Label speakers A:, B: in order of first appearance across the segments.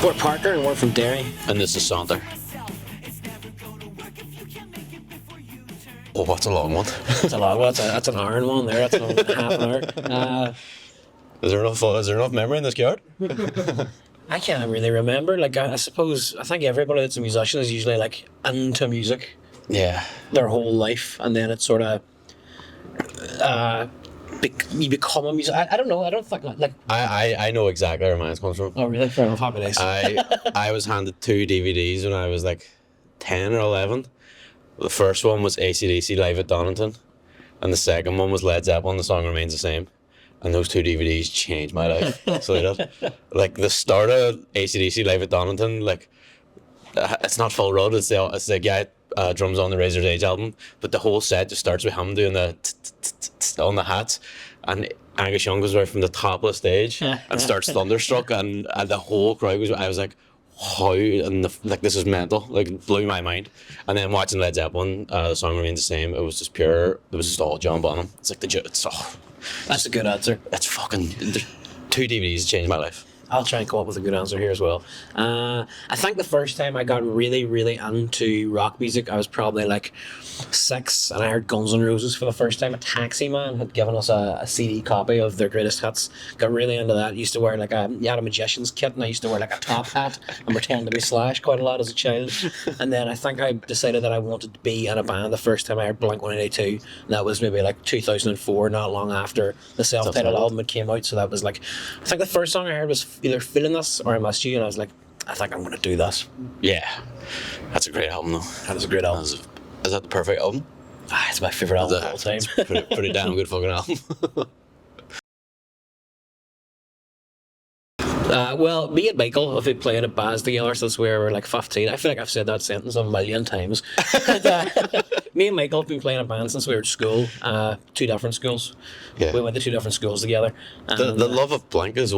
A: We're Parker and we're from Derry.
B: And this is Saunter. Oh, that's a long one.
A: It's a long one. That's an hour and one there. That's a half an hour.
B: Is there enough memory in this yard?
A: I can't really remember. Like, I suppose, I think everybody that's a musician is usually, like, into music
B: Yeah.
A: their whole life. And then it's sort of, you become a musician. I don't know. I don't think, like...
B: I know exactly where mine comes from.
A: Oh, really? Fair enough. Happy days.
B: I was handed 2 DVDs when I was like 10 or 11. The first one was AC/DC Live at Donington, and the second one was Led Zeppelin, The Song Remains the Same. And those 2 DVDs changed my life. So they did. Like the start of AC/DC Live at Donington, like it's not full run. It's the guy drums on the Razor's Edge album, but the whole set just starts with him doing the on the hats, and Angus Young goes right from the top of the stage and starts Thunderstruck, and the whole crowd was. I was like, how, and like this is mental, like it blew my mind. And then watching Led Zeppelin, The Song Remains the Same, it was just pure. It was just all John Bonham. It's like
A: That's a good answer.
B: it's fucking 2 DVDs changed my life.
A: I'll try and come up with a good answer here as well. I think the first time I got really, really into rock music, I was probably like 6, and I heard Guns N' Roses for the first time. A taxi man had given us a CD copy of their greatest hits. Got really into that. Used to wear like a magician's kit, and I used to wear like a top hat and pretend to be Slash quite a lot as a child. And then I think I decided that I wanted to be in a band the first time I heard Blink-182. And that was maybe like 2004, not long after the self-titled album had came out. So that was like, I think the first song I heard was either Feeling This or I Missed You, and I was like, I think I'm going to do this.
B: Yeah, that's a great album though.
A: That was a great album.
B: Is that the perfect album?
A: It's my favourite album of all time.
B: Pretty damn good fucking album.
A: Well, me and Micheal have been playing at bands together since we were like 15. I feel like I've said that sentence a million times. Me and Micheal have been playing a band since we were at school, 2 different schools.
B: Yeah.
A: We went to 2 different schools together. And,
B: The love of Blink is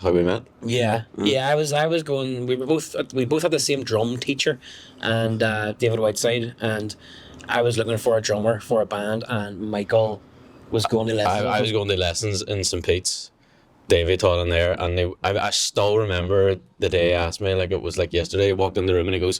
B: how we met.
A: Yeah. I was going. We both had the same drum teacher, and David Whiteside, and I was looking for a drummer for a band, and Micheal was going to lessons.
B: I was going to lessons in St. Pete's. David taught in there, and I still remember the day he asked me, like it was like yesterday. He walked in the room and he goes,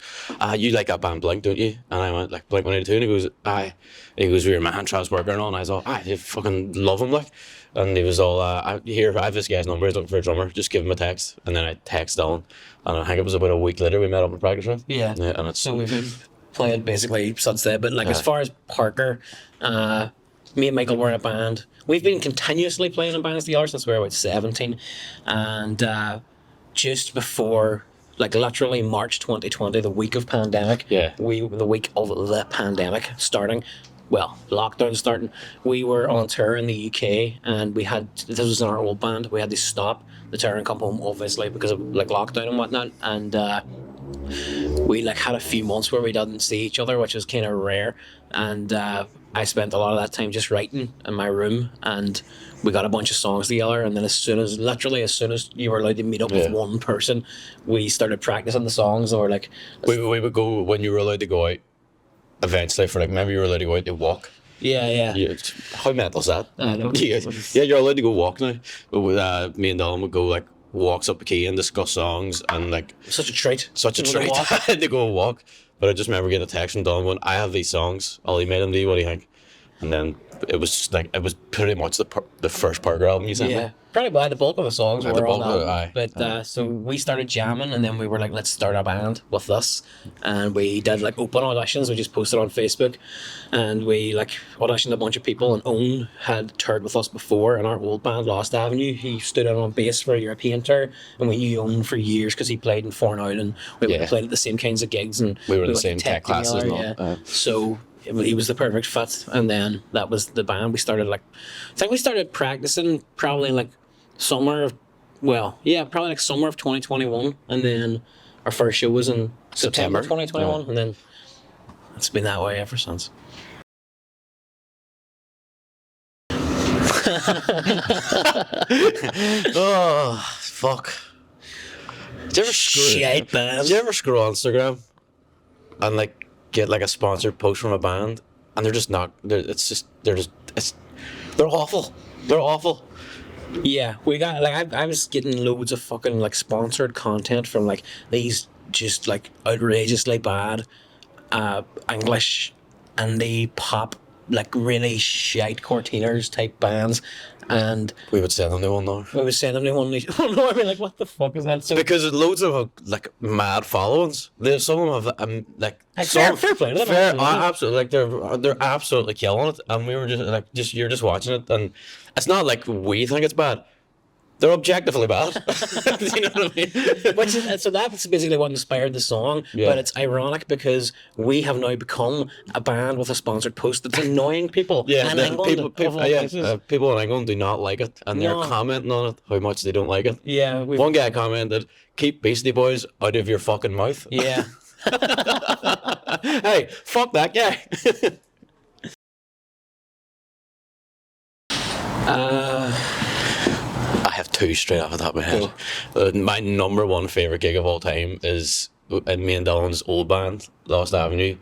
B: you like that band Blink, don't you? And I went, like, Blink-182, and he goes, aye. He goes, with your man Travis Barker and all, and I was all, I fucking love him, like. And he was all, I have this guy's number, he's looking for a drummer, just give him a text. And then I texted on, and I think it was about a week later we met up in practice room.
A: Yeah.
B: And it's
A: so we've been playing basically since then. But like as far as Parker, me and Micheal were in a band. We've been continuously playing in bands together since we were about 17, and just before, like literally March 2020, the week of pandemic.
B: Yeah.
A: The week of the pandemic starting. Well, lockdown starting, we were on tour in the UK, and this was in our old band, we had to stop the tour and come home, obviously, because of like lockdown and whatnot, and we like had a few months where we didn't see each other, which was kind of rare, and I spent a lot of that time just writing in my room, and we got a bunch of songs together, and then as soon as you were allowed to meet up with one person, we started practicing the songs, or like...
B: We would go, when you were allowed to go out, eventually, for like, maybe you were allowed to go out to walk.
A: Yeah.
B: How mental is that?
A: I know.
B: Yeah, you're allowed to go walk now. But with, me and Dylan would go like walks up the quay and discuss songs, and like
A: Such a treat.
B: To go walk. But I just remember getting a text from Dylan going, I have these songs, I'll email them to you, what do you think? And then it was just like, it was pretty much the first Parker album you sent me.
A: Probably by the bulk of the songs were on that.
B: Aye.
A: But so we started jamming, and then we were like, let's start a band with this, and we did like open auditions. We just posted on Facebook, and we like auditioned a bunch of people. And Owen had toured with us before in our old band Lost Avenue. He stood in on bass for a European tour, and we knew Owen for years because he played in Fornout, and we played at the same kinds of gigs, and
B: we were in the same tech classes
A: together, and all. So he was the perfect fit, and then that was the band. We started practicing probably like summer of 2021, and then our first show was in September 2021, and then it's been that way ever since.
B: Oh, fuck. Did you ever scroll on Instagram and like get like a sponsored post from a band, and they're awful.
A: Yeah, we got like I was getting loads of fucking like sponsored content from like these just like outrageously bad English indie pop like really shite Cortiners type bands, and
B: We would send them to one now.
A: we was sending them to one of these. Oh no, I mean like what the fuck is that? So
B: Because there's loads of like mad followings. There's some of them have like
A: fair play to them,
B: fair,
A: absolutely.
B: absolutely, like they're absolutely killing it, and we were just like you're just watching it, and it's not like we think it's bad. They're objectively bad. You know what I mean?
A: Which is, so that's basically what inspired the song,
B: Yeah.
A: but it's ironic because we have now become a band with a sponsored post that's annoying people
B: Yeah,
A: in
B: the
A: England. of all
B: yeah,
A: places.
B: people in England do not like it, and they're
A: No.
B: commenting on it how much they don't like it.
A: Yeah, we've,
B: One guy commented, "Keep Beastie Boys out of your fucking mouth."
A: yeah.
B: Hey, fuck that guy. I have two straight off the top of my head. My number one favorite gig of all time is in me and Dylan's old band, Lost Avenue.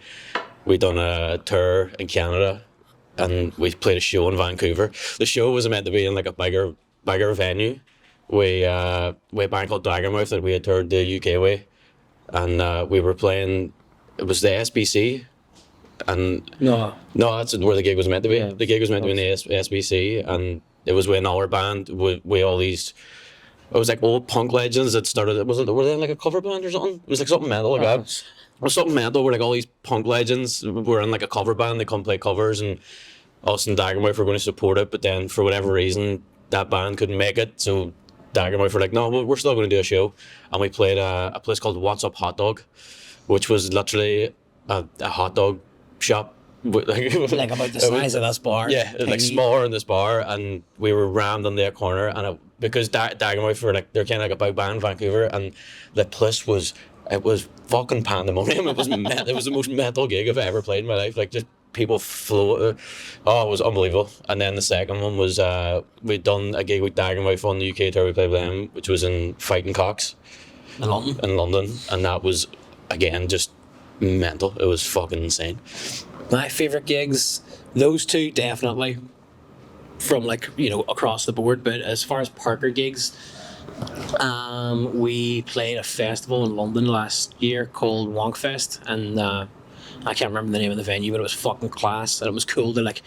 B: We done a tour in Canada, and we played a show in Vancouver. The show was meant to be in like a bigger venue. We a band called Daggermouth that we had toured the UK way, and we were playing. It was the SBC, and
A: No.
B: no, that's where the gig was meant to be.
A: Yeah.
B: The gig was meant to be in the SBC, and it was with another band with all these. It was like old punk legends that started. Were they in like a cover band or something? It was like something mental like that. It was something mental where like all these punk legends were in like a cover band. They come play covers, and us and Daggermouth were going to support it. But then for whatever reason, that band couldn't make it. So Daggermouth were like, no, we're still going to do a show, and we played a place called What's Up Hot Dog, which was literally a hot dog shop.
A: Like about the size of this bar.
B: Yeah, it was like
A: Tiny.
B: smaller in this bar, and we were rammed in their corner, and because Daggermouth were like they're kind of like a big band in Vancouver, and the place was fucking pandemonium. It was it was the most mental gig I've ever played in my life. Like just people flow. Oh, it was unbelievable. And then the second one was we'd done a gig with Daggermouth on the UK tour. We played with them, which was in Fighting Cocks
A: In London.
B: in London, and that was again just mental. It was fucking insane.
A: My favorite gigs, those two definitely, from like across the board. But as far as Parker gigs, we played a festival in London last year called Wonkfest, and I can't remember the name of the venue, but it was fucking class, and it was cool to like,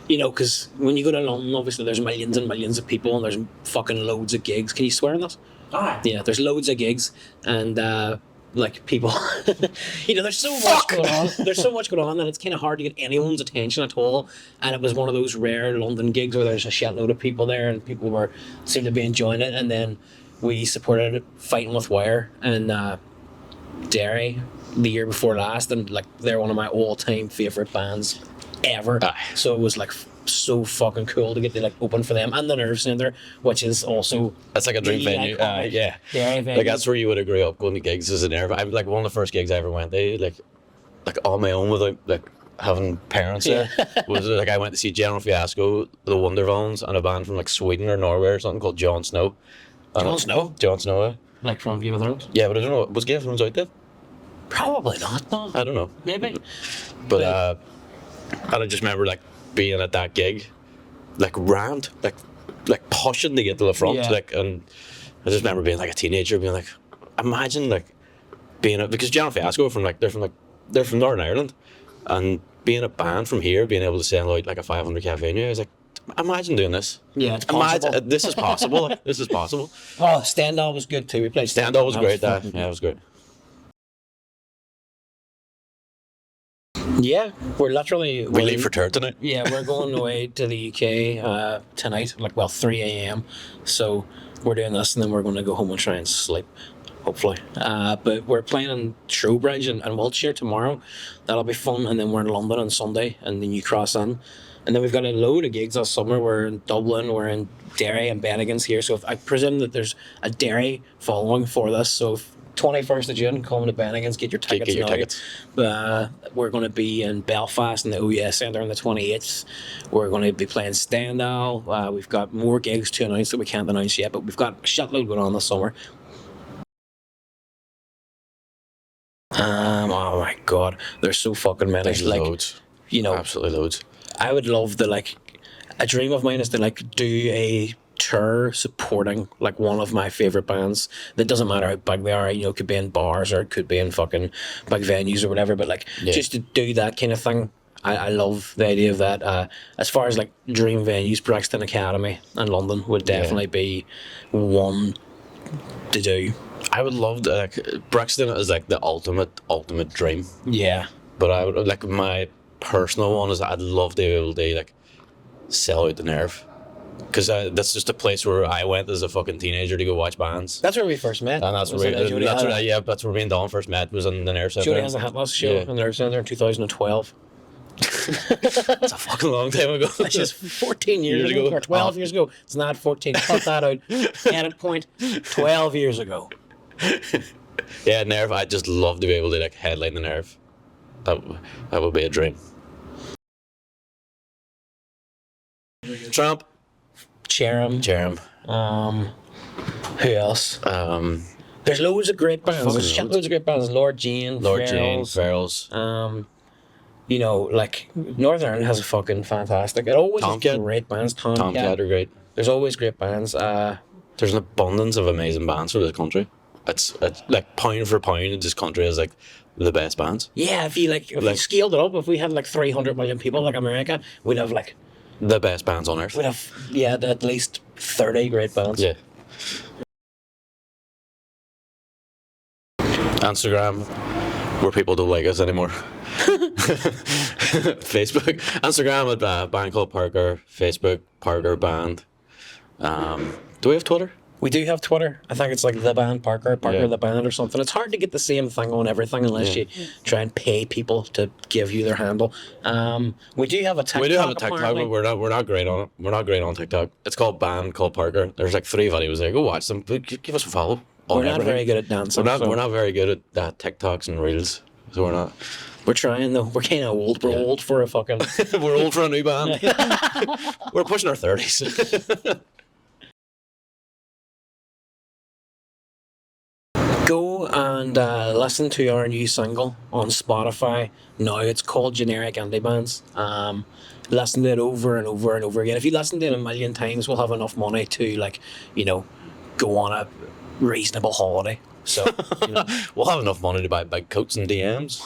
A: because when you go to London, obviously there's millions and millions of people, and there's fucking loads of gigs. Can you swear on this?
B: Aye.
A: Yeah, there's loads of gigs, and like people, there's so much going on. There's so much going on, and it's kind of hard to get anyone's attention at all. And it was one of those rare London gigs where there's a shitload of people there, and people seemed to be enjoying it. And then we supported Fighting with Wire and Derry the year before last, and like they're one of my all-time favorite bands ever.
B: Aye.
A: So it was like so fucking cool to get to like open for them, and the Nerve Centre, which is also
B: That's like a dream
A: the
B: venue.
A: iconic
B: Yeah.
A: Derry venue.
B: Like that's where you would have grew up going to gigs as an air. I'm like one of the first gigs I ever went to, like on my own without like having parents there. Was like I went to see General Fiasco, the Wondervillains, and a band from like Sweden or Norway or something called Jon Snow.
A: Jon Snow?
B: Jon Snow.
A: Like from Game of Thrones?
B: Yeah, but I don't know. Was Game of Thrones out there?
A: Probably not, no.
B: I don't know.
A: Maybe.
B: But and I just remember like being at that gig, like rammed, like pushing to get to the front,
A: Yeah.
B: like, and I just remember being like a teenager, being like, imagine like being because General Fiasco they're from Northern Ireland, and being a band from here, being able to sell out like a 500k venue, I was like, imagine doing this.
A: Yeah, it's possible.
B: Imagine this is possible. Like, this is possible.
A: Oh, Stendhal was good too. We played
B: Stand-up was great.
A: fucking
B: Yeah, it was great.
A: Yeah, we're literally
B: We leave for tour tonight.
A: Yeah, we're going away to the UK tonight, 3 a.m. So we're doing this, and then we're going to go home and try and sleep, hopefully. But we're playing in Trowbridge and Wiltshire tomorrow. That'll be fun. And then we're in London on Sunday, and then you cross in. And then we've got a load of gigs this summer. We're in Dublin, we're in Derry and Bennigan's here. So I presume that there's a Derry following for this. So if 21st of June, come to Bennigan's, get your tickets.
B: Get your
A: now.
B: tickets.
A: We're going to be in Belfast in the OUS Centre on the 28th. We're going to be playing Stendhal. We've got more gigs to announce that we can't announce yet, but we've got a shitload going on this summer. Oh my god, there's so fucking many.
B: There's loads.
A: You know,
B: Absolutely loads.
A: I would love to a dream of mine is to do a tour supporting like one of my favorite bands. That doesn't matter how big they are. You know, it could be in bars or it could be in fucking big venues or whatever. But like just to do that kind of thing, I love the idea of that. As far as like dream venues, Brixton Academy in London would definitely be one to do.
B: I would love to, like, Brixton is like the ultimate dream.
A: Yeah.
B: But I would, like, my personal one is I'd love to be able to, like, sell out the Nerve. Because that's just a place where I went as a fucking teenager to go watch bands.
A: That's where we first met.
B: And that's where that's where me and Don first met, was in the Nerve Centre.
A: Jody has a Hitless show in the Nerve Centre in 2012.
B: It's a fucking long time ago.
A: It's just 14 years ago. Or 12 years ago. It's not 14. Cut that out. Edit point. 12 years ago.
B: Yeah, Nerve. I'd just love to be able to, like, headline the Nerve. That would be a dream. Trump.
A: Cherim. Who else? There's loads of great bands. There's shitloads of great bands. Lord Jane,
B: Ferals.
A: You know, like Northern Ireland has a fucking fantastic. It always has great bands.
B: Tomcat are great.
A: There's always great bands.
B: There's an abundance of amazing bands for this country. It's like pound for pound, this country is like the best bands.
A: Yeah, if you scaled it up, if we had like 300 million people like America, we'd have like
B: the best bands on earth.
A: We'd have at least 30 great bands.
B: Yeah. Instagram, where people don't like us anymore. Facebook, Instagram at Band Called Parker. Facebook, Parker Band. Do we have Twitter?
A: We do have Twitter. I think it's like the band Parker the band or something. It's hard to get the same thing on everything unless you try and pay people to give you their handle. We do have a TikTok.
B: We do have a TikTok, but we're not great on it. We're not great on TikTok. It's called Band Called Parker. There's like 3 videos there. Go watch them. Give us a follow.
A: We're not very good at dancing.
B: We're not very good at TikToks and reels. So we're not.
A: We're trying though. We're kind of old. We're old for a fucking.
B: We're old for a new band. We're pushing our 30s.
A: Go and listen to our new single on Spotify. Now it's called Generic Indie Bands. Listen to it over and over and over again. If you listen to it a million times, we'll have enough money to, like, you know, go on a reasonable holiday. So
B: we'll have enough money to buy big coats and DMs.